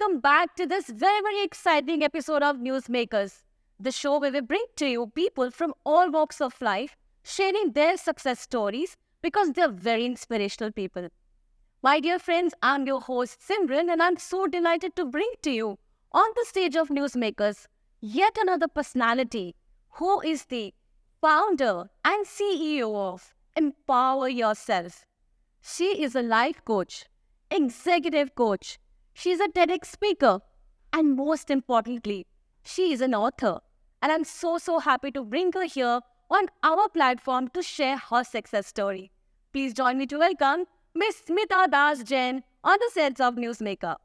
welcome back to this very exciting episode of Newsmakers, the show where we bring to you people from all walks of life sharing their success stories because they're very inspirational people. My dear friends, I'm your host Simran and I'm so delighted to bring to you on the stage of Newsmakers yet another personality who is the founder and CEO of Empower Yourself. She is a life coach, executive coach. She's a TEDx speaker. And most importantly, she is an author. And I'm so happy to bring her here on our platform to share her success story. Please join me to welcome Ms. Smita Das Jain on the sets of Newsmaker.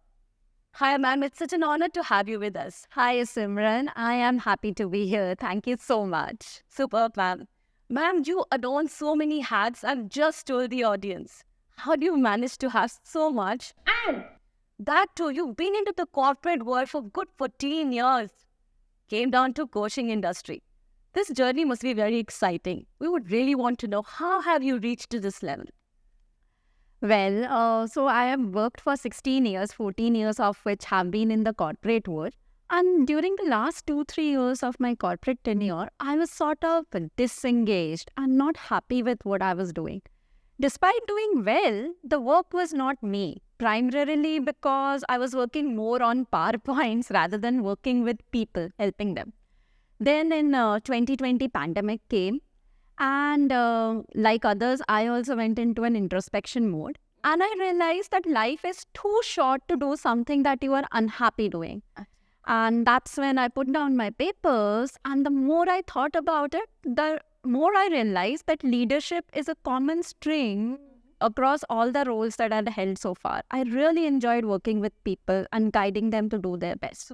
Hi, ma'am. It's such an honor to have you with us. Hi, Simran. I am happy to be here. Thank you so much. Superb, ma'am. Ma'am, you adorn so many hats. I've just told the audience. How do you manage to have so much? And that too, you've been into the corporate world for good 14 years. Came down to coaching industry. This journey must be very exciting. We would really want to know, how have you reached to this level? Well, so I have worked for 16 years, 14 years of which have been in the corporate world. And during the last 2-3 years of my corporate tenure, I was sort of disengaged and not happy with what I was doing. Despite doing well, the work was not me, primarily because I was working more on PowerPoints rather than working with people, helping them. Then in 2020, pandemic came and like others, I also went into an introspection mode. And I realized that life is too short to do something that you are unhappy doing. And that's when I put down my papers, and the more I thought about it, the more I realized that leadership is a common string across all the roles that I'd held so far. I really enjoyed working with people and guiding them to do their best.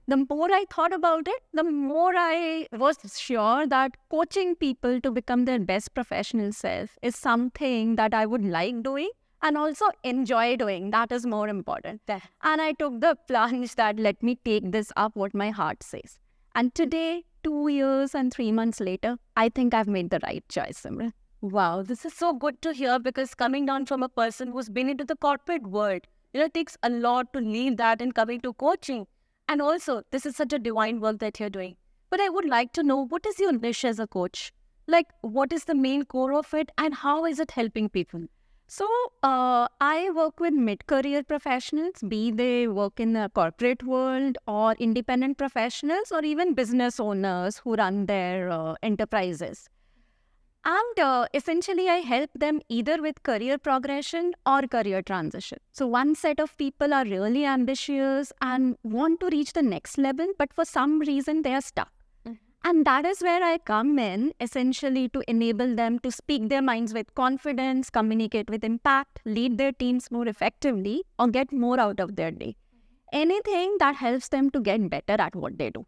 The more I thought about it, the more I was sure that coaching people to become their best professional self is something that I would like doing and also enjoy doing. That is more important. And I took the plunge that let me take this up what my heart says. And today, 2 years and 3 months later, I think I've made the right choice, Simran. Wow, this is so good to hear, because coming down from a person who's been into the corporate world, it takes a lot to leave that and coming to coaching. And also, this is such a divine work that you're doing. But I would like to know, what is your niche as a coach? Like, what is the main core of it and how is it helping people? So, I work with mid-career professionals, be they work in the corporate world or independent professionals or even business owners who run their enterprises. And essentially, I help them either with career progression or career transition. So one set of people are really ambitious and want to reach the next level, but for some reason, they are stuck. And that is where I come in, essentially to enable them to speak their minds with confidence, communicate with impact, lead their teams more effectively, or get more out of their day. Anything that helps them to get better at what they do.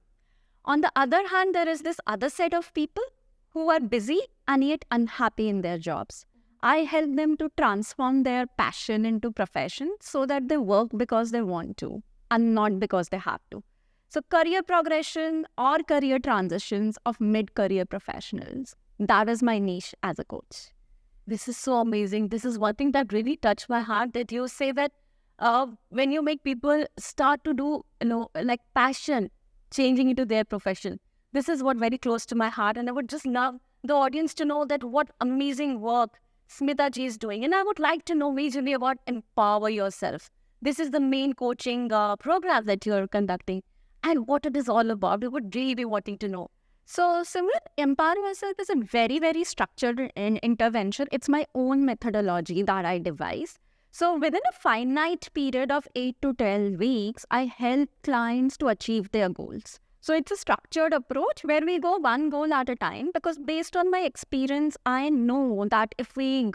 On the other hand, there is this other set of people who are busy and yet unhappy in their jobs. I help them to transform their passion into profession so that they work because they want to and not because they have to. So career progression or career transitions of mid-career professionals. That is my niche as a coach. This is so amazing. This is one thing that really touched my heart, that you say that when you make people start to do, like passion, changing into their profession. This is what very close to my heart. And I would just love the audience to know that what amazing work Smita Ji is doing. And I would like to know majorly about Empower Yourself. This is the main coaching program that you're conducting. And what it is all about, we would really be wanting to know. So, Simran, Empower Yourself is a very structured intervention. It's my own methodology that I devise. So, within a finite period of 8 to 12 weeks, I help clients to achieve their goals. So, it's a structured approach where we go one goal at a time, because based on my experience, I know that if we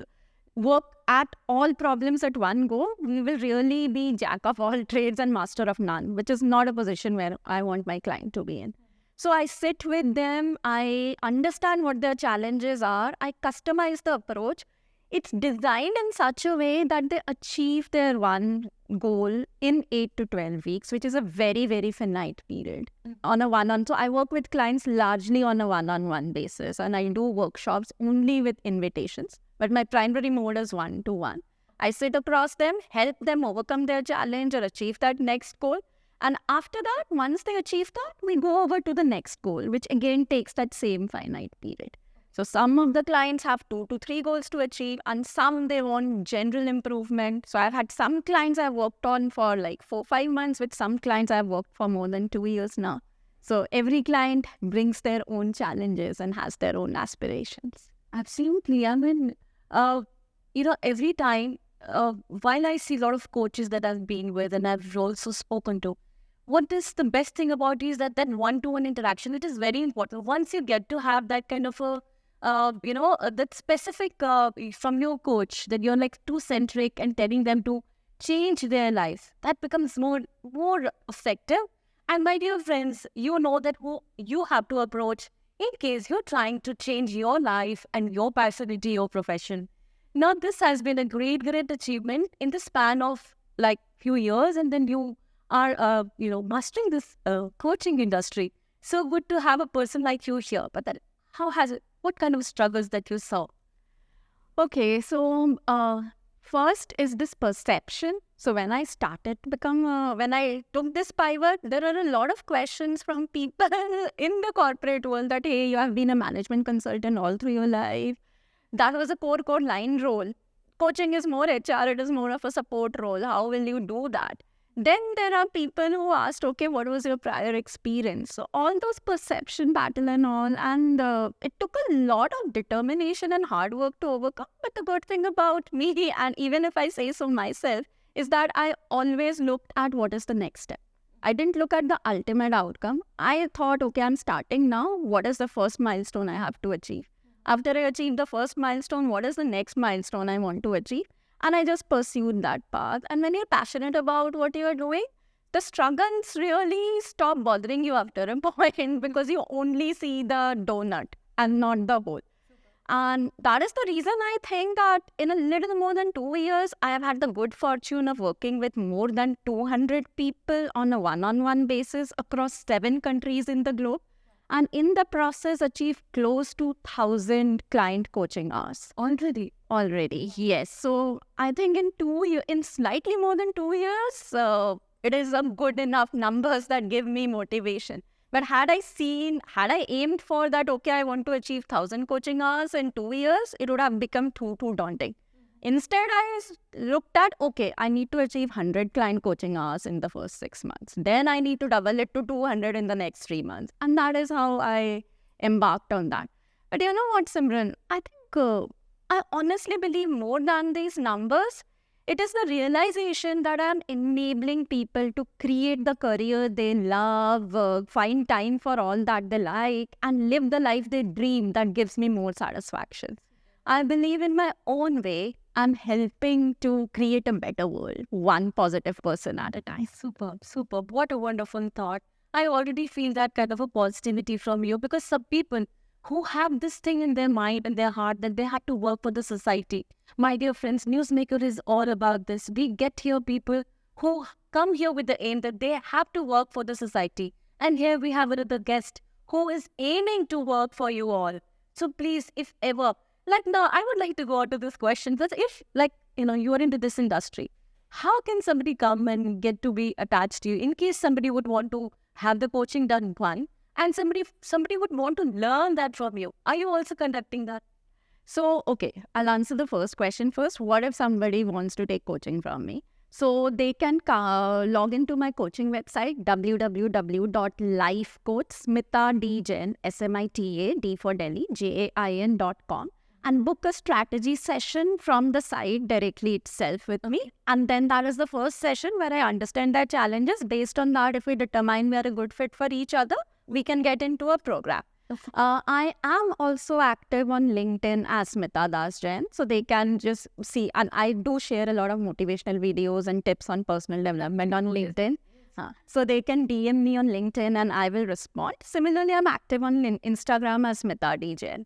work at all problems at one go, we will really be jack of all trades and master of none, which is not a position where I want my client to be in. So I sit with them, I understand what their challenges are, I customize the approach. It's designed in such a way that they achieve their one goal in 8 to 12 weeks, which is a very finite period. On a one-on-one, so I work with clients largely on a one-on-one basis, and I do workshops only with invitations. But my primary mode is one-to-one. I sit across them, help them overcome their challenge or achieve that next goal. And after that, once they achieve that, we go over to the next goal, which again takes that same finite period. So some of the clients have 2 to 3 goals to achieve, and some they want general improvement. So I've had some clients I've worked on for like 4-5 months, with some clients I've worked for more than 2 years now. So every client brings their own challenges and has their own aspirations. Absolutely. I mean, every time, while I see a lot of coaches that I've been with and I've also spoken to, what is the best thing about it is that one-to-one interaction, it is very important. Once you get to have that kind of a, that specific from your coach, that you're like too centric and telling them to change their life, that becomes more effective. And my dear friends, you know that who you have to approach in case you're trying to change your life and your passionality, your profession. Now, this has been a great achievement in the span of like few years, and then you are, mastering this coaching industry. So good to have a person like you here. But then, how has it? What kind of struggles that you saw? Okay, so first is this perception. So when I started to when I took this pivot, there are a lot of questions from people in the corporate world that, hey, you have been a management consultant all through your life. That was a core line role. Coaching is more HR, it is more of a support role. How will you do that? Then there are people who asked, okay, what was your prior experience? So all those perception battle and all, and it took a lot of determination and hard work to overcome. But the good thing about me, and even if I say so myself, is that I always looked at what is the next step. I didn't look at the ultimate outcome. I thought, okay, I'm starting now. What is the first milestone I have to achieve? After I achieve the first milestone, what is the next milestone I want to achieve? And I just pursued that path. And when you're passionate about what you're doing, the struggles really stop bothering you after a point, because you only see the donut and not the whole. And that is the reason I think that in a little more than 2 years, I have had the good fortune of working with more than 200 people on a one-on-one basis across 7 countries in the globe. And in the process, achieve close to 1,000 client coaching hours. Already, yes. So I think in slightly more than 2 years, it is a good enough numbers that give me motivation. But had I aimed for that, okay, I want to achieve 1,000 coaching hours in 2 years, it would have become too daunting. Instead, I looked at, okay, I need to achieve 100 client coaching hours in the first 6 months. Then I need to double it to 200 in the next 3 months. And that is how I embarked on that. But you know what, Simran? I think I honestly believe more than these numbers, it is the realization that I'm enabling people to create the career they love, find time for all that they like, and live the life they dream that gives me more satisfaction. I believe in my own way, I'm helping to create a better world, one positive person at a time. Superb. What a wonderful thought. I already feel that kind of a positivity from you, because some people who have this thing in their mind and their heart that they have to work for the society. My dear friends, Newsmaker is all about this. We get here people who come here with the aim that they have to work for the society. And here we have another guest who is aiming to work for you all. So please, if ever, now I would like to go on to this question. That if, you are into this industry, how can somebody come and get to be attached to you in case somebody would want to have the coaching done one, and somebody would want to learn that from you? Are you also conducting that? So, okay, I'll answer the first question first. What if somebody wants to take coaching from me? So they can log into my coaching website, www.lifecoach, Smita D Jain, Smita, D for Delhi, JAIN.com, and book a strategy session from the site directly itself with me. And then that is the first session where I understand their challenges. Based on that, if we determine we are a good fit for each other, we can get into a program. I am also active on LinkedIn as Smita Das Jain. So they can just see, and I do share a lot of motivational videos and tips on personal development on LinkedIn. So they can DM me on LinkedIn and I will respond. Similarly, I'm active on Instagram as Smita D Jain.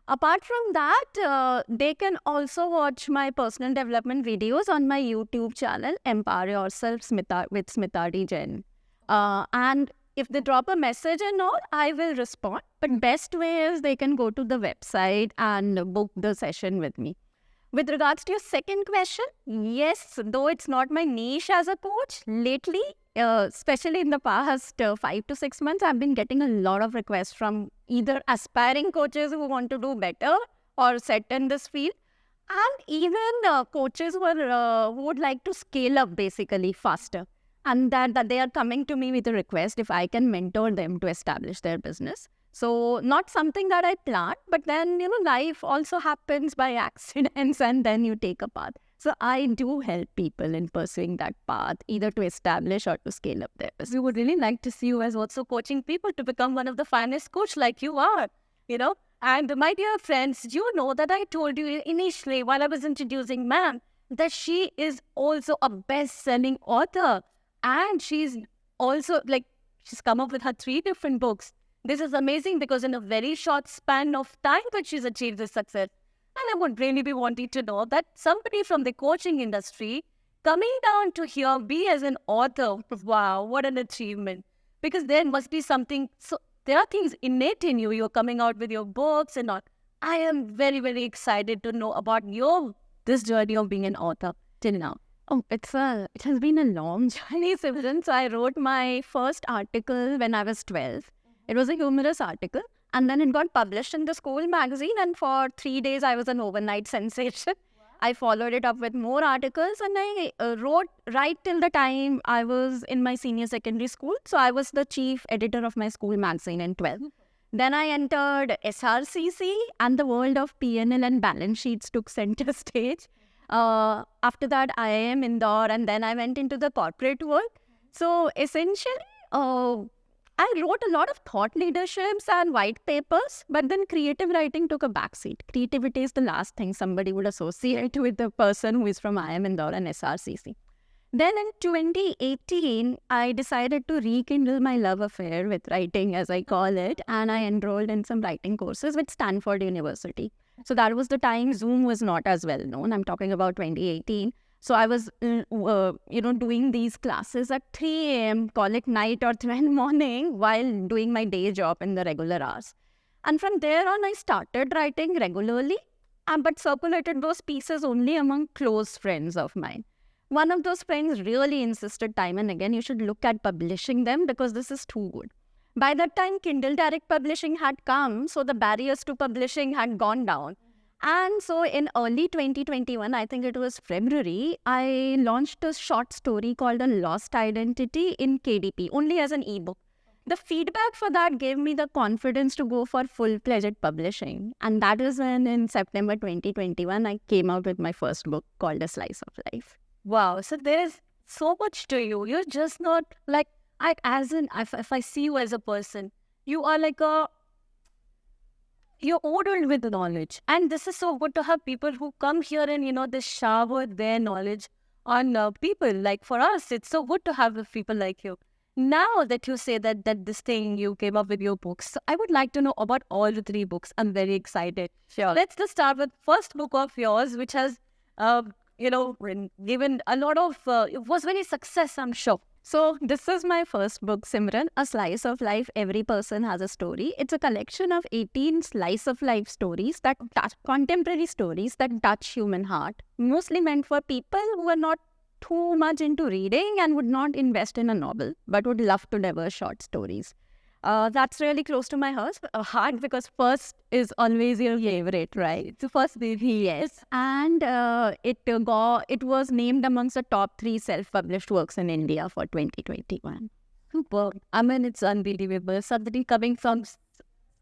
Apart from that, they can also watch my personal development videos on my YouTube channel, Empower Yourself with Smita D Jain. And if they drop a message and all, I will respond. But best way is they can go to the website and book the session with me. With regards to your second question, yes, though it's not my niche as a coach, lately, especially in the past 5 to 6 months, I've been getting a lot of requests from either aspiring coaches who want to do better or set in this field, and even coaches who would like to scale up basically faster. And that they are coming to me with a request if I can mentor them to establish their business. So not something that I planned, but then, life also happens by accidents and then you take a path. So I do help people in pursuing that path, either to establish or to scale up their business. We would really like to see you as also coaching people to become one of the finest coach like you are, And my dear friends, you know that I told you initially while I was introducing ma'am that she is also a best-selling author. And she's also she's come up with her 3 different books. This is amazing because in a very short span of time that she's achieved this success. And I would really be wanting to know that somebody from the coaching industry coming down to here, be as an author, wow, what an achievement. Because there must be something, so there are things innate in you. You're coming out with your books and all. I am very, very excited to know about this journey of being an author till now. Oh, it has been a long journey, Simran. So I wrote my first article when I was 12. It was a humorous article. And then it got published in the school magazine. And for 3 days, I was an overnight sensation. Wow. I followed it up with more articles. And I wrote right till the time I was in my senior secondary school. So I was the chief editor of my school magazine in 12. Then I entered SRCC and the world of P&L and balance sheets took center stage. After that, I am Indore, and then I went into the corporate world. So essentially, I wrote a lot of thought leaderships and white papers, but then creative writing took a backseat. Creativity is the last thing somebody would associate with the person who is from IIM Indore and SRCC. Then in 2018, I decided to rekindle my love affair with writing, as I call it, and I enrolled in some writing courses with Stanford University. So that was the time Zoom was not as well known. I'm talking about 2018. So I was, doing these classes at 3 a.m., call it night or 12 morning, while doing my day job in the regular hours. And from there on, I started writing regularly, but circulated those pieces only among close friends of mine. One of those friends really insisted time and again, you should look at publishing them because this is too good. By that time, Kindle Direct Publishing had come, so the barriers to publishing had gone down. And so in early 2021, I think it was February, I launched a short story called A Lost Identity in KDP, only as an ebook. The feedback for that gave me the confidence to go for full-fledged publishing. And that is when in September 2021, I came out with my first book called A Slice of Life. Wow. So there is so much to you. You're just not like, if I see you as a person, you are like you're ordered with knowledge. And this is so good to have people who come here and, they shower their knowledge on people. Like for us, it's so good to have people like you. Now that you say that this thing you came up with your books, so I would like to know about all the 3 books. I'm very excited. Sure. Let's just start with first book of yours, which has, given a lot of, it was very success, I'm sure. So this is my first book, Simran, A Slice of Life, Every Person Has a Story. It's a collection of 18 slice of life stories that touch, contemporary stories that touch human heart, mostly meant for people who are not too much into reading and would not invest in a novel, but would love to devour short stories. That's really close to my heart because first is always your favorite, right? It's the first baby. Yes. And it was named amongst the top 3 self-published works in India for 2021. Super. I mean, it's unbelievable. Somebody coming from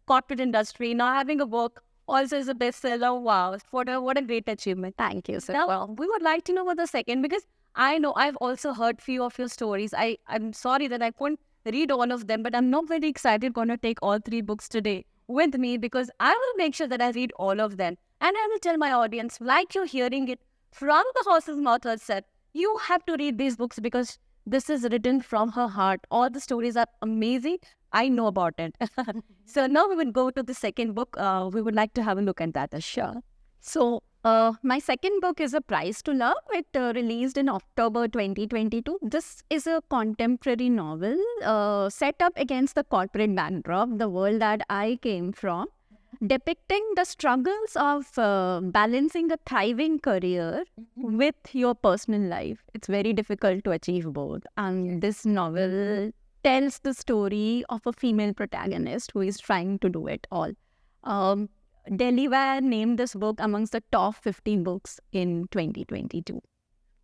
corporate industry, now having a book also is a bestseller. Wow. What a great achievement. Thank you, sir. Now, we would like to know about the second because I know I've also heard few of your stories. I'm sorry that I couldn't read all of them, but I'm not very excited going to take all 3 books today with me because I will make sure that I read all of them. And I will tell my audience, like you're hearing it from the horse's mouth herself, you have to read these books because this is written from her heart. All the stories are amazing. I know about it. So now we will go to the second book. We would like to have a look at that. Sure. So my second book is A Price to Love. It released in October 2022. This is a contemporary novel set up against the corporate backdrop, the world that I came from. depicting the struggles of balancing a thriving career with your personal life. It's very difficult to achieve both. And this novel tells the story of a female protagonist who is trying to do it all. Delhi Wire named this book amongst the top 50 books in 2022.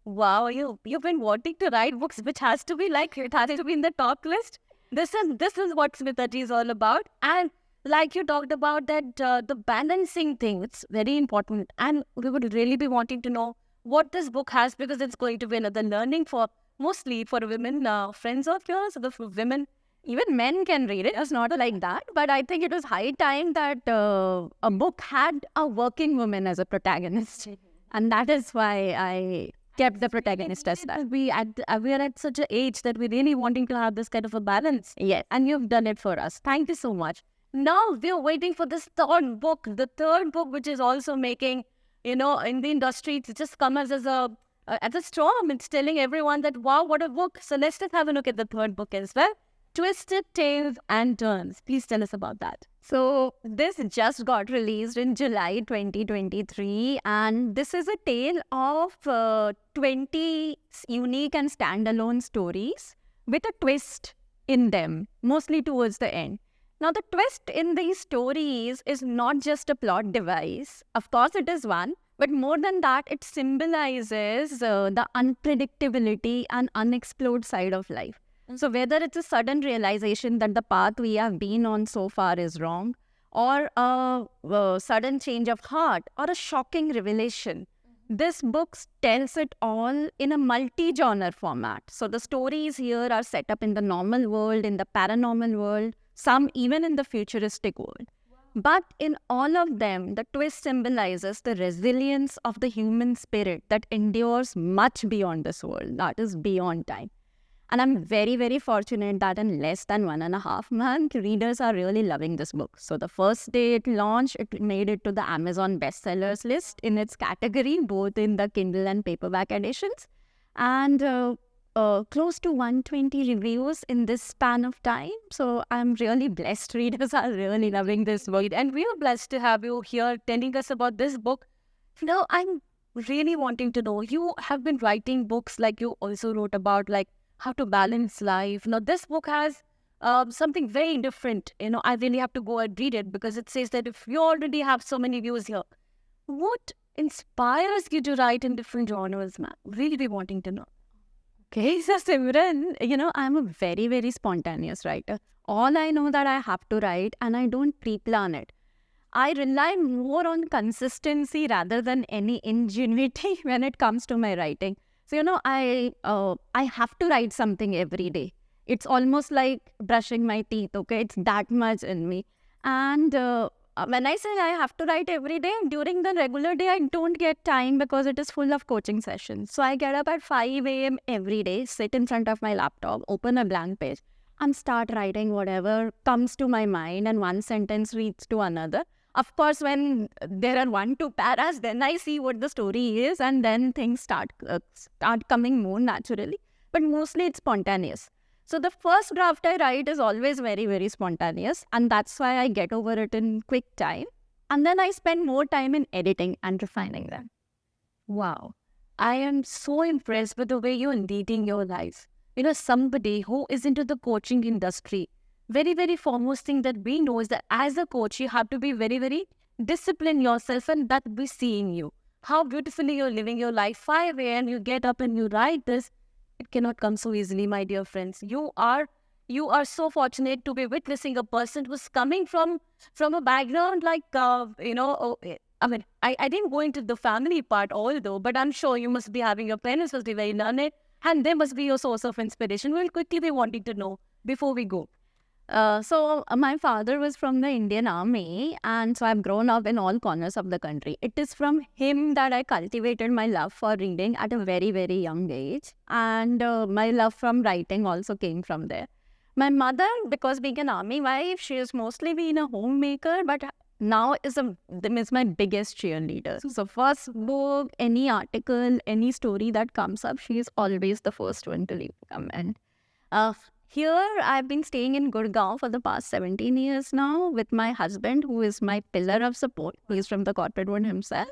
Wow, you've been wanting to write books, which has to be like, it has to be in the top list. This is what Smita Ji is all about. And like you talked about that, the balancing thing, it's very important. And we would really be wanting to know what this book has, because it's going to be another learning for mostly for women, friends of yours, the women. Even men can read it. It's not like that. But I think it was high time that a book had a working woman as a protagonist. And that is why I kept the protagonist as that. We are at such an age that we're really wanting to have this kind of a balance. Yes. And you've done it for us. Thank you so much. Now we're waiting for this third book. The third book, which is also making, in the industry, it's just come as a storm. It's telling everyone that, wow, what a book. So let's just have a look at the third book as well. Twisted Tales and Turns. Please tell us about that. So this just got released in July 2023, and this is a tale of 20 unique and standalone stories with a twist in them, mostly towards the end. Now, the twist in these stories is not just a plot device. Of course, it is one, but more than that, it symbolizes the unpredictability and unexplored side of life. So whether it's a sudden realization that the path we have been on so far is wrong, or a sudden change of heart, or a shocking revelation, this book tells it all in a multi-genre format. So the stories here are set up in the normal world, in the paranormal world, some even in the futuristic world. But in all of them, the twist symbolizes the resilience of the human spirit that endures much beyond this world, that is beyond time. And I'm very, very fortunate that in less than 1.5 months, readers are really loving this book. So the first day it launched, it made it to the Amazon bestsellers list in its category, both in the Kindle and paperback editions. And close to 120 reviews in this span of time. So I'm really blessed. Readers are really loving this book. And we are blessed to have you here telling us about this book. Now, I'm really wanting to know, you have been writing books like you also wrote about, like, how to balance life. Now, this book has something very different. I really have to go and read it, because it says that if you already have so many views here, what inspires you to write in different genres, ma'am? Really be wanting to know. Okay, so Simran, I'm a very, very spontaneous writer. All I know that I have to write, and I don't pre-plan it. I rely more on consistency rather than any ingenuity when it comes to my writing. So, I have to write something every day. It's almost like brushing my teeth, okay? It's that much in me. And when I say I have to write every day, during the regular day, I don't get time because it is full of coaching sessions. So I get up at 5 a.m. every day, sit in front of my laptop, open a blank page, and start writing whatever comes to my mind, and one sentence leads to another. Of course, when there are 1-2 paras, then I see what the story is, and then things start coming more naturally. But mostly it's spontaneous. So the first draft I write is always very, very spontaneous, and that's why I get over it in quick time. And then I spend more time in editing and refining them. Wow. I am so impressed with the way you're leading your life. Somebody who is into the coaching industry, very, very foremost thing that we know is that as a coach, you have to be very, very disciplined yourself, and that we seeing you. How beautifully you're living your life. 5 a.m. you get up and you write this. It cannot come so easily, my dear friends. You are so fortunate to be witnessing a person who's coming from a background like, I didn't go into the family part although, but I'm sure you must be having, your parents must be very learned, and they must be your source of inspiration. We'll quickly be wanting to know before we go. So my father was from the Indian Army, and so I've grown up in all corners of the country. It is from him that I cultivated my love for reading at a very, very young age, and my love from writing also came from there. My mother, because being an army wife, she has mostly been a homemaker, but now is my biggest cheerleader. So first book, any article, any story that comes up, she is always the first one to leave a comment. Here, I've been staying in Gurgaon for the past 17 years now with my husband, who is my pillar of support. He's from the corporate world himself.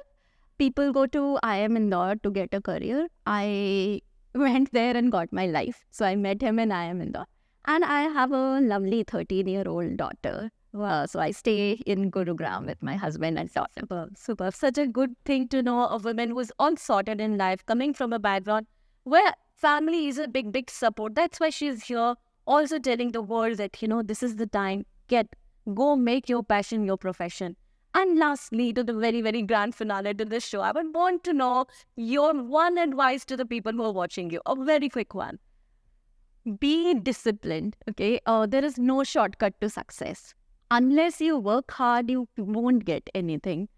People go to IIM Indore to get a career. I went there and got my life. So I met him in IIM Indore. And I have a lovely 13-year-old daughter. So I stay in Gurugram with my husband and daughter. Super. Such a good thing to know, a woman who's all sorted in life, coming from a background where family is a big, big support. That's why she's here, also telling the world that, this is the time. Go make your passion your profession. And lastly, to the very, very grand finale to this show, I would want to know your one advice to the people who are watching you. A very quick one. Be disciplined, okay? There is no shortcut to success. Unless you work hard, you won't get anything.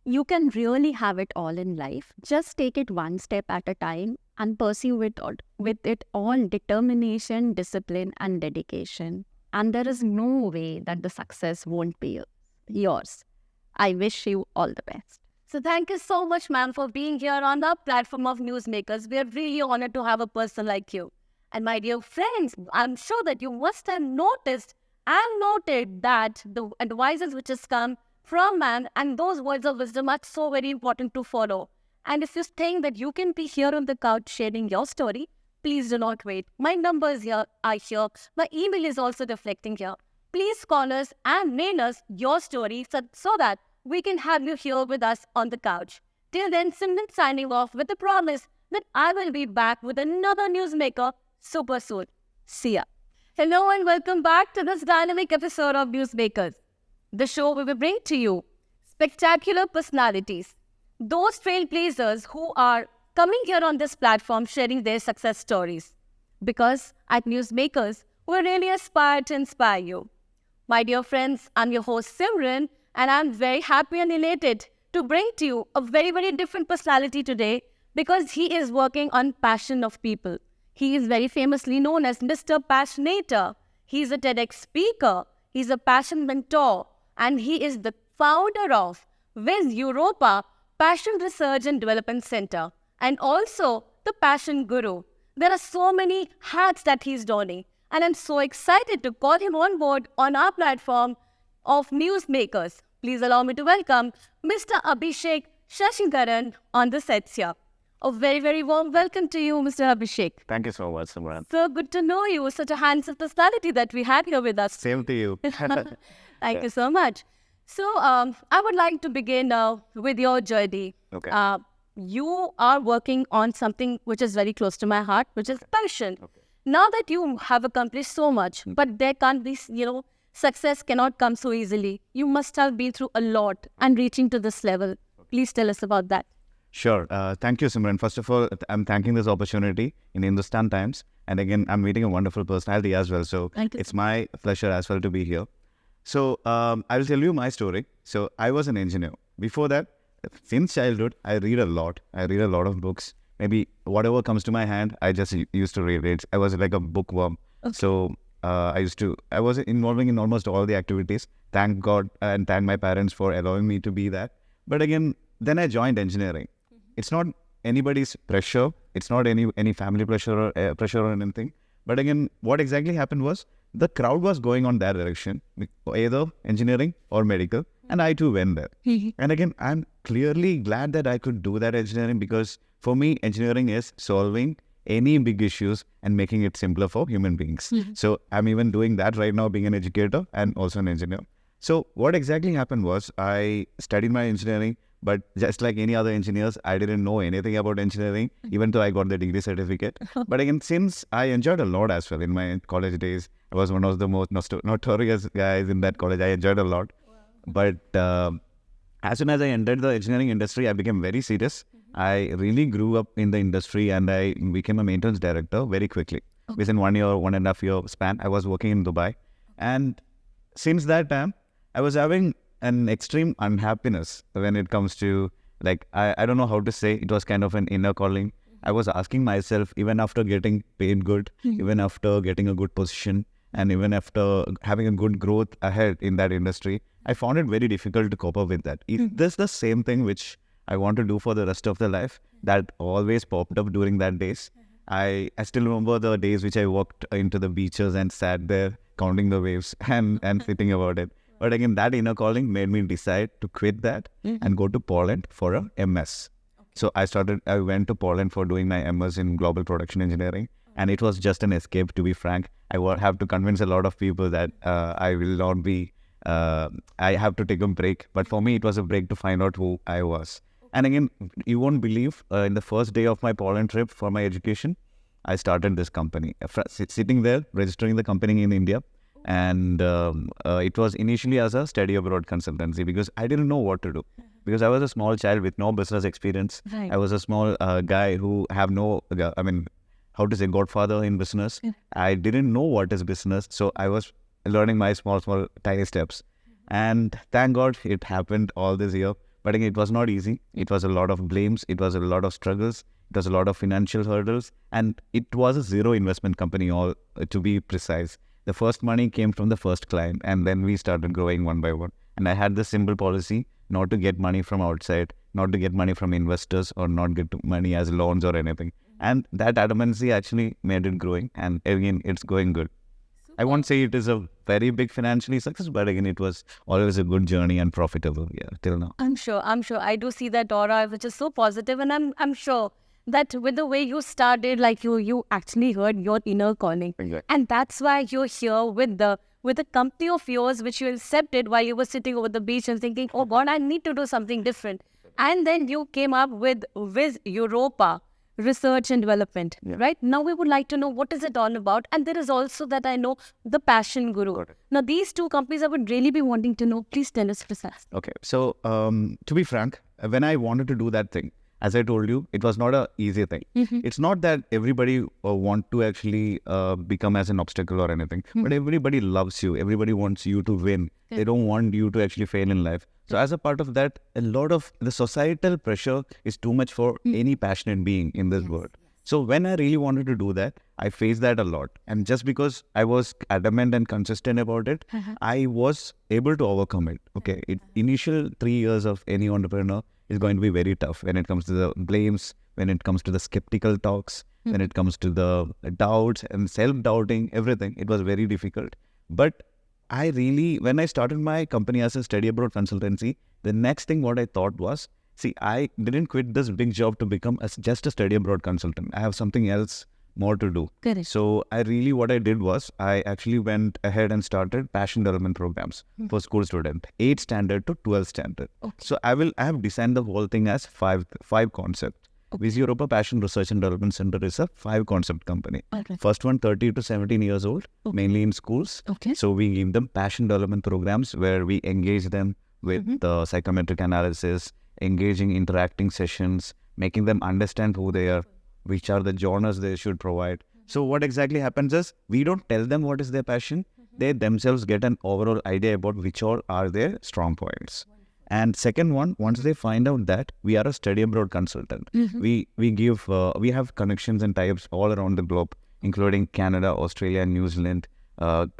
You can really have it all in life. Just take it one step at a time and pursue it with it all determination, discipline, and dedication. And there is no way that the success won't be yours. I wish you all the best. So thank you so much, ma'am, for being here on the platform of Newsmakers. We are really honored to have a person like you. And my dear friends, I'm sure that you must have noticed and noted that the advices which has come from man and those words of wisdom are so very important to follow. And if you think that you can be here on the couch sharing your story, please do not wait. My numbers here are here. My email is also reflecting here. Please call us and mail us your story so that we can have you here with us on the couch. Till then, Simran signing off with the promise that I will be back with another newsmaker super soon. See ya. Hello and welcome back to this dynamic episode of Newsmakers, the show where we bring to you spectacular personalities, those trailblazers who are coming here on this platform sharing their success stories. Because at Newsmakers, we really aspire to inspire you. My dear friends, I'm your host Simran, and I'm very happy and elated to bring to you a very, very different personality today because he is working on passion of people. He is very famously known as Mr. Passionator. He's a TEDx speaker. He's a passion mentor. And he is the founder of Whizz Europa Passion Research and Development Center. And also the Passion Guru. There are so many hats that he's donning. And I'm so excited to call him on board on our platform of Newsmakers. Please allow me to welcome Mr. Abhishek Sasidharan on the sets here. A very, very warm welcome to you, Mr. Abhishek. Thank you so much, Simran. So good to know you. Such a handsome personality that we have here with us. Same to you. Thank you so much. So I would like to begin with your journey. Okay. You are working on something which is very close to my heart, which is passion. Okay. Now that you have accomplished so much, but there can't be, success cannot come so easily. You must have been through a lot and reaching to this level. Okay. Please tell us about that. Sure. Thank you, Simran. First of all, I'm thanking this opportunity in Hindustan Times. And again, I'm meeting a wonderful personality as well. So it's my pleasure as well to be here. So I will tell you my story. So I was an engineer. Before that, since childhood, I read a lot. I read a lot of books. Maybe whatever comes to my hand, I just used to read it. I was like a bookworm. Okay. So I was involving in almost all the activities. Thank God and thank my parents for allowing me to be that. But again, then I joined engineering. It's not anybody's pressure. It's not any family pressure or anything. But again, what exactly happened was the crowd was going on that direction, either engineering or medical. And I too went there. And again, I'm clearly glad that I could do that engineering because for me, engineering is solving any big issues and making it simpler for human beings. So I'm even doing that right now, being an educator and also an engineer. So what exactly happened was I studied my engineering, but just like any other engineers, I didn't know anything about engineering, even though I got the degree certificate. But again, since I enjoyed a lot as well in my college days, I was one of the most notorious guys in that college. I enjoyed a lot. But as soon as I entered the engineering industry, I became very serious. I really grew up in the industry and I became a maintenance director very quickly. Within 1 year, 1.5 year span, I was working in Dubai. And since that time, I was having an extreme unhappiness when it comes to, like, I don't know how to say, it was kind of an inner calling. I was asking myself, even after getting paid good, even after getting a good position, and even after having a good growth ahead in that industry, I found it very difficult to cope up with that. Is this the same thing which I want to do for the rest of the life? That always popped up during that days. I still remember the days which I walked into the beaches and sat there counting the waves and thinking about it. But again, that inner calling made me decide to quit that and go to Poland for a MS. So I went to Poland for doing my MS in global production engineering. And it was just an escape, to be frank. I will have to convince a lot of people that I will not be, I have to take a break. But for me, it was a break to find out who I was. And again, you won't believe, in the first day of my Poland trip for my education, I started this company. Sitting there, registering the company in India. And it was initially as a study abroad consultancy because I didn't know what to do. Because I was a small child with no business experience. Right. I was a small guy who have no, how to say, godfather in business. I didn't know what is business. So I was learning my small, tiny steps. And thank God it happened all this year. But again, it was not easy. It was a lot of blames. It was a lot of struggles. It was a lot of financial hurdles. And it was a zero investment company, all to be precise. The first money came from the first client. And then we started growing one by one. And I had this simple policy not to get money from outside, not to get money from investors or not get money as loans or anything. And that adamancy actually made it growing. And again, it's going good. I won't say it is a very big financially success, but again, it was always a good journey and profitable, till now. I'm sure. I do see that aura, which is so positive, and I'm sure that with the way you started, like you actually heard your inner calling, and that's why you're here with the company of yours, which you accepted while you were sitting over the beach and thinking, oh God, I need to do something different, and then you came up with Whizz Europa. Research and development, right? Now we would like to know what is it all about, and there is also that I know the Passion Guru. Now these two companies I would really be wanting to know. Please tell us precise. Okay, so to be frank, when I wanted to do that thing, as I told you, it was not an easy thing. It's not that everybody want to actually become as an obstacle or anything, but everybody loves you. Everybody wants you to win. They don't want you to actually fail in life. So as a part of that, a lot of the societal pressure is too much for any passionate being in this world. So when I really wanted to do that, I faced that a lot. And just because I was adamant and consistent about it, I was able to overcome it. Okay, initial 3 years of any entrepreneur is going to be very tough when it comes to the blames, when it comes to the skeptical talks, when it comes to the doubts and self-doubting, everything. It was very difficult. But when I started my company as a study abroad consultancy, the next thing what I thought was, see, I didn't quit this big job to become just a study abroad consultant. I have something else more to do. Correct. So what I did was, I actually went ahead and started passion development programs for school students, 8th standard to 12th standard. Okay. So I have designed the whole thing as five concepts. Whizz Europa Passion Research and Development Center is a 5-concept company. Okay. First one, 30 to 17 years old, mainly in schools. Okay. So we give them passion development programs where we engage them with the psychometric analysis, engaging interacting sessions, making them understand who they are, which are the genres they should provide. So what exactly happens is, we don't tell them what is their passion. They themselves get an overall idea about which all are their strong points. And second one, once they find out that we are a study abroad consultant, we have connections and types all around the globe, including Canada, Australia, New Zealand,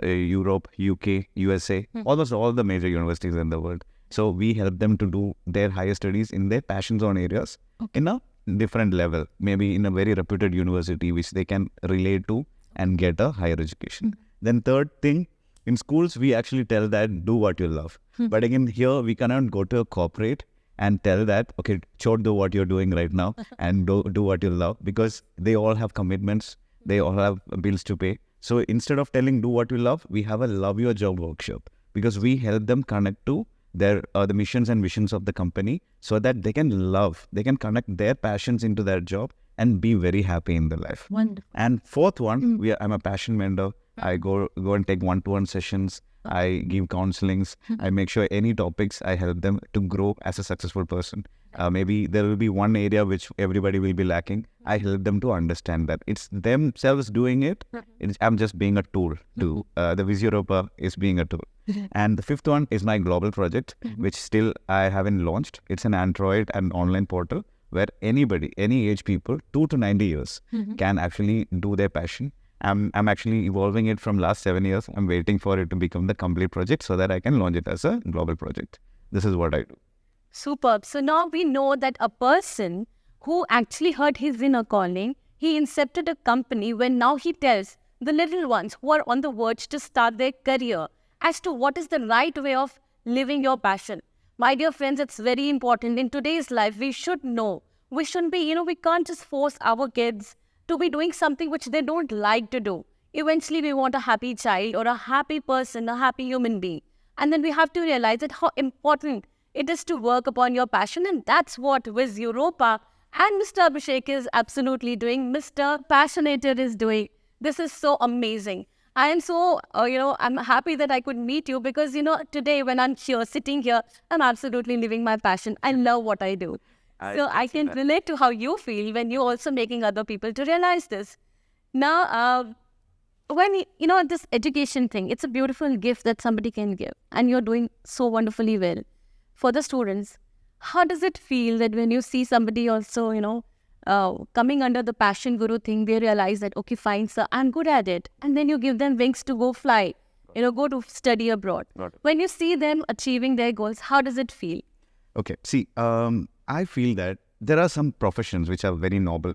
Europe, UK, USA, almost all the major universities in the world. So we help them to do their higher studies in their passion zone areas in a different level, maybe in a very reputed university which they can relate to and get a higher education. Then third thing, in schools, we actually tell that do what you love. But again, here we cannot go to a corporate and tell that, okay, do what you're doing right now and do what you love, because they all have commitments. They all have bills to pay. So instead of telling do what you love, we have a love your job workshop, because we help them connect to their the missions and visions of the company, so that they can connect their passions into their job and be very happy in their life. Wonderful. And fourth one, I'm a passion mentor. I go and take one-to-one sessions. I give counselings. I make sure any topics, I help them to grow as a successful person. Maybe there will be one area which everybody will be lacking. I help them to understand that it's themselves doing it. I'm just being a tool to the Whizz Europa is being a tool. And the fifth one is my global project, which still I haven't launched. It's an Android and online portal where anybody, any age people, 2 to 90 years, can actually do their passion. I'm actually evolving it from last 7 years. I'm waiting for it to become the complete project so that I can launch it as a global project. This is what I do. Superb. So now we know that a person who actually heard his inner calling, He incepted a company where now he tells the little ones who are on the verge to start their career as to what is the right way of living your passion. My dear friends, it's very important. In today's life, we should know. We shouldn't be, we can't just force our kids to be doing something which they don't like to do. Eventually, we want a happy child or a happy person, a happy human being. And then we have to realize that how important it is to work upon your passion. And that's what Whizz Europa and Mr. Abhishek is absolutely doing. Mr. Passionator is doing. This is so amazing. I am so, I'm happy that I could meet you because, today when I'm here, sitting here, I'm absolutely living my passion. I love what I do. So I can relate to how you feel when you're also making other people to realize this. Now, when, this education thing, it's a beautiful gift that somebody can give. And you're doing so wonderfully well. For the students, how does it feel that when you see somebody also, coming under the passion guru thing, they realize that, okay, fine, sir, I'm good at it. And then you give them wings to go fly, go to study abroad. When you see them achieving their goals, how does it feel? Okay, see, I feel that there are some professions which are very noble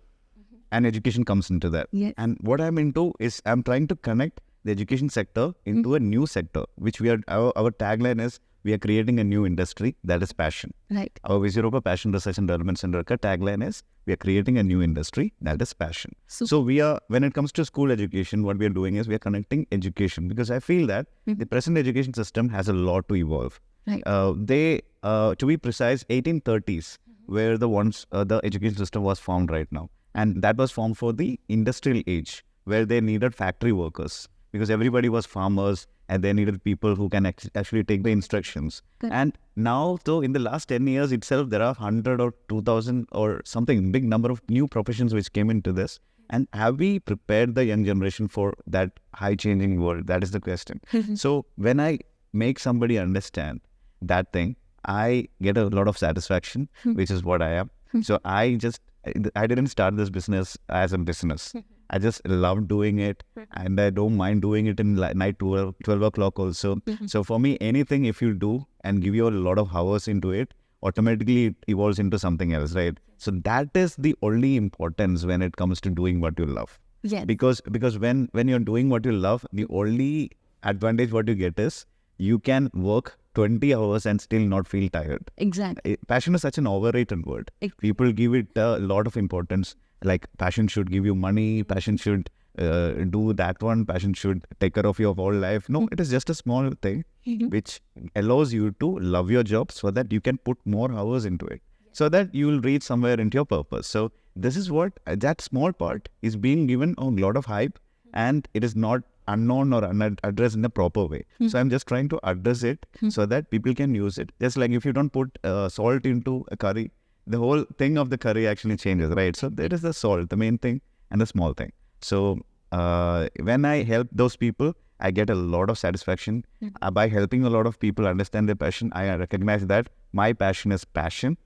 and education comes into that. Yes. And what I'm into is I'm trying to connect the education sector into a new sector, which our tagline is, we are creating a new industry that is passion. Right. Our Whizz Europa Passion Research and Development Center tagline is, we are creating a new industry that is passion. So when it comes to school education, what we are doing is we are connecting education, because I feel that the present education system has a lot to evolve. Right. To be precise, 1830s, where the education system was formed right now. And that was formed for the industrial age, where they needed factory workers, because everybody was farmers and they needed people who can actually take the instructions. Good. And now, though, in the last 10 years itself, there are 100 or 2,000 or something, big number of new professions which came into this. And have we prepared the young generation for that high changing world? That is the question. So when I make somebody understand that thing, I get a lot of satisfaction, which is what I am. So I didn't start this business as a business. I just love doing it, and I don't mind doing it in night 12 o'clock also. So for me, anything if you do and give you a lot of hours into it, automatically it evolves into something else, right? So that is the only importance when it comes to doing what you love. Yes. Because when you're doing what you love, the only advantage what you get is you can work 20 hours and still not feel tired. Exactly. Passion is such an overrated word. People give it a lot of importance. Like passion should give you money, passion should do that one, passion should take care of your whole life. No, it is just a small thing which allows you to love your job so that you can put more hours into it, so that you will reach somewhere into your purpose. So this is what that small part is being given a lot of hype, and it is not unknown or unaddressed in a proper way. So I'm just trying to address it so that people can use it. Just like if you don't put salt into a curry, the whole thing of the curry actually changes, right? So there is the salt, the main thing, and the small thing. So when I help those people, I get a lot of satisfaction. By helping a lot of people understand their passion, I recognize that my passion is passion.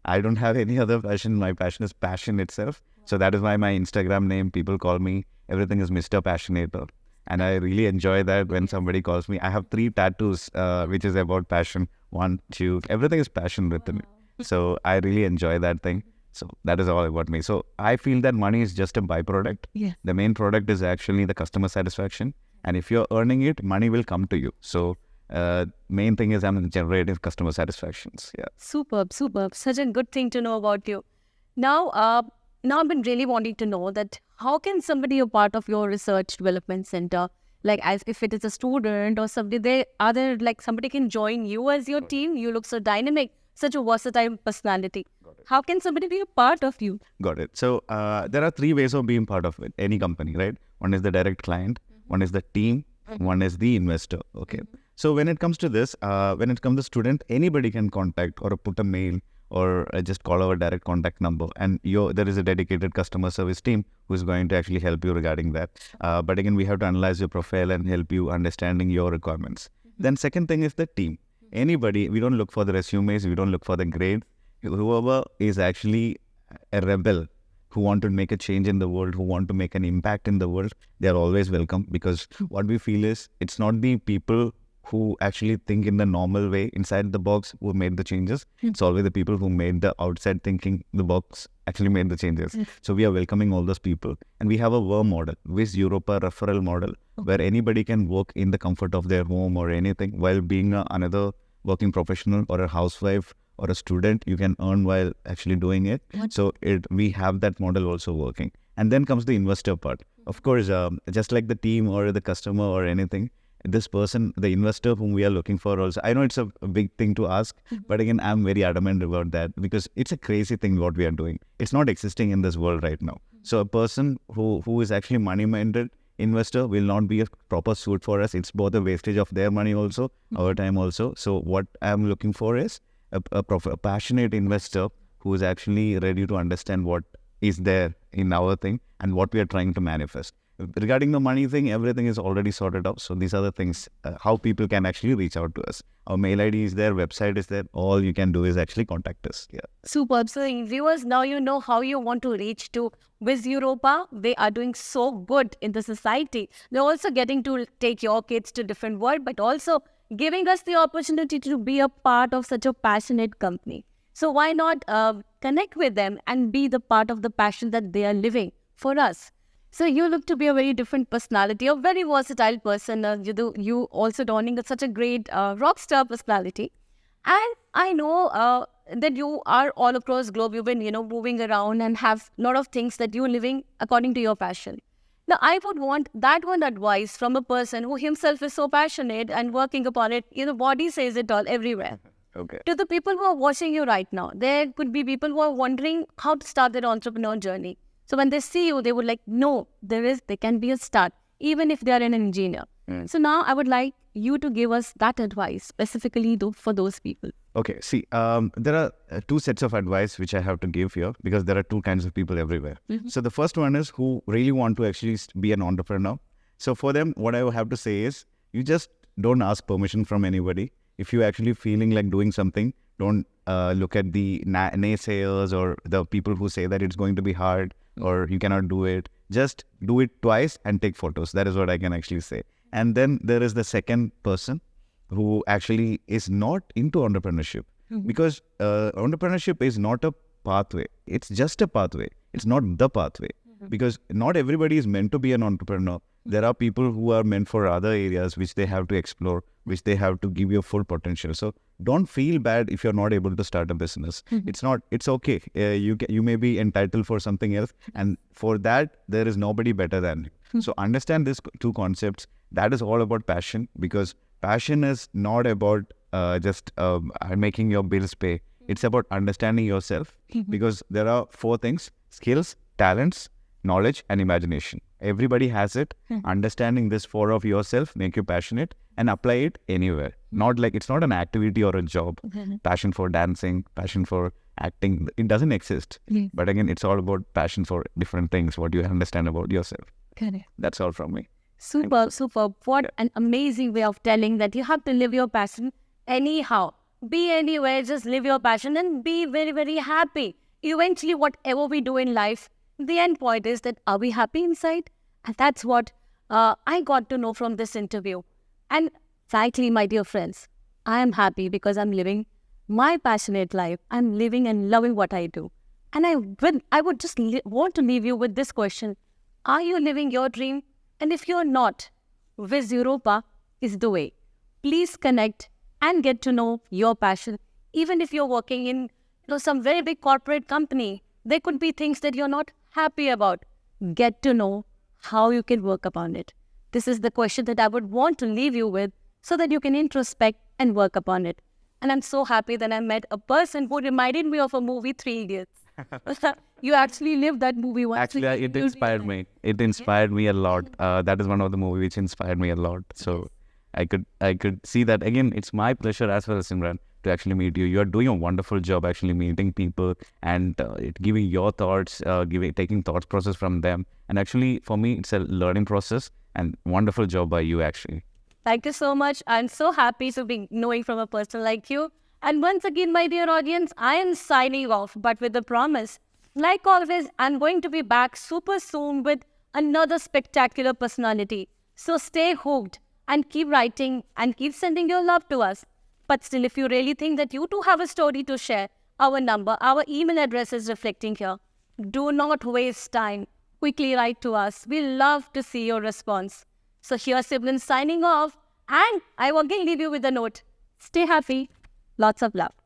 I don't have any other passion. My passion is passion itself. So that is why my Instagram name, people call me, everything is Mr. Passionator. And I really enjoy that when somebody calls me. I have 3 tattoos, which is about passion. 1, 2, everything is passion written. So I really enjoy that thing. So that is all about me. So I feel that money is just a byproduct. Yeah. The main product is actually the customer satisfaction. And if you're earning it, money will come to you. So main thing is I'm generating customer satisfactions. Yeah. Superb. Such a good thing to know about you. Now I've been really wanting to know that how can somebody be part of your research development center? Like as if it is a student or somebody, somebody can join you as your team. You look so dynamic, such a versatile personality. How can somebody be a part of you? Got it. So there are 3 ways of being part of it, any company, right? One is the direct client, one is the team, one is the investor. Okay. So when it comes to this, when it comes to student, anybody can contact or put a mail or just call our direct contact number, and there is a dedicated customer service team who is going to actually help you regarding that. But again, we have to analyze your profile and help you understanding your requirements. Then second thing is the team. Anybody, we don't look for the resumes, we don't look for the grade. Whoever is actually a rebel who want to make a change in the world, who want to make an impact in the world, they are always welcome, because what we feel is it's not the people who actually think in the normal way inside the box who made the changes. It's always the people who made the outside thinking the box actually made the changes. So we are welcoming all those people. And we have a WER model, Whizz Europa referral model, where anybody can work in the comfort of their home or anything while being another working professional or a housewife or a student. You can earn while actually doing it. So we have that model also working. And then comes the investor part. Of course, just like the team or the customer or anything, this person, the investor whom we are looking for also, I know it's a big thing to ask, but again, I'm very adamant about that because it's a crazy thing what we are doing. It's not existing in this world right now. So a person who is actually money-minded investor will not be a proper suit for us. It's both a wastage of their money also, our time also. So what I'm looking for is a passionate investor who is actually ready to understand what is there in our thing and what we are trying to manifest. Regarding the money thing, everything is already sorted out. So these are the things, how people can actually reach out to us. Our mail ID is there, website is there. All you can do is actually contact us. Yeah. Superb. So viewers, now you know how you want to reach to Whizz Europa. They are doing so good in the society. They're also getting to take your kids to different world, but also giving us the opportunity to be a part of such a passionate company. So why not connect with them and be the part of the passion that they are living for us? So you look to be a very different personality, a very versatile person. You also donning such a great rock star personality. And I know that you are all across globe. You've been, moving around and have a lot of things that you're living according to your passion. Now, I would want that one advice from a person who himself is so passionate and working upon it. Body says it all everywhere. Okay. To the people who are watching you right now, there could be people who are wondering how to start their entrepreneur journey. So when they see you, they would like, no, there can be a start, even if they are an engineer. So now I would like you to give us that advice specifically for those people. Okay, see, there are two sets of advice which I have to give here because there are two kinds of people everywhere. So the first one is who really want to actually be an entrepreneur. So for them, what I have to say is you just don't ask permission from anybody. If you're actually feeling like doing something, don't look at the naysayers or the people who say that it's going to be hard or you cannot do it. Just do it twice and take photos. That is what I can actually say. And then there is the second person who actually is not into entrepreneurship because entrepreneurship is not a pathway. It's just a pathway. It's not the pathway because not everybody is meant to be an entrepreneur. There are people who are meant for other areas which they have to explore, which they have to give you full potential. So don't feel bad if you're not able to start a business. It's okay. You may be entitled for something else, and for that there is nobody better than you. So understand these two concepts. That is all about passion because passion is not about just making your bills pay. It's about understanding yourself because there are four things: skills, talents, knowledge, and imagination. Everybody has it. Understanding this four of yourself make you passionate and apply it anywhere. Not like it's not an activity or a job. Passion for dancing, passion for acting, it doesn't exist. But again, it's all about passion for different things, what you understand about yourself. Correct. That's all from me. Superb. What an amazing way of telling that you have to live your passion anyhow. Be anywhere, just live your passion and be very, very happy. Eventually, whatever we do in life, the end point is that are we happy inside? And that's what I got to know from this interview. And frankly, my dear friends, I am happy because I'm living my passionate life. I'm living and loving what I do. And I would just want to leave you with this question. Are you living your dream? And if you're not, Whizz Europa is the way. Please connect and get to know your passion. Even if you're working in some very big corporate company, there could be things that you're not happy about. Get to know how you can work upon it. This is the question that I would want to leave you with so that you can introspect and work upon it. And I'm so happy that I met a person who reminded me of a movie, 3 Idiots. You actually lived that movie once. Actually, it inspired me. It inspired me a lot. That is one of the movies which inspired me a lot. So I could see that. Again, it's my pleasure as well, Simran, to actually meet you. You're doing a wonderful job actually meeting people and giving your thoughts, taking thought process from them. And actually, for me, it's a learning process and wonderful job by you actually. Thank you so much. I'm so happy to be knowing from a person like you. And once again, my dear audience, I am signing off, but with a promise. Like always, I'm going to be back super soon with another spectacular personality. So stay hooked. and keep writing and keep sending your love to us. But still, if you really think that you too have a story to share, our number, our email address is reflecting here. Do not waste time. Quickly write to us. We love to see your response. So here's Simran signing off, and I will again leave you with a note. Stay happy. Lots of love.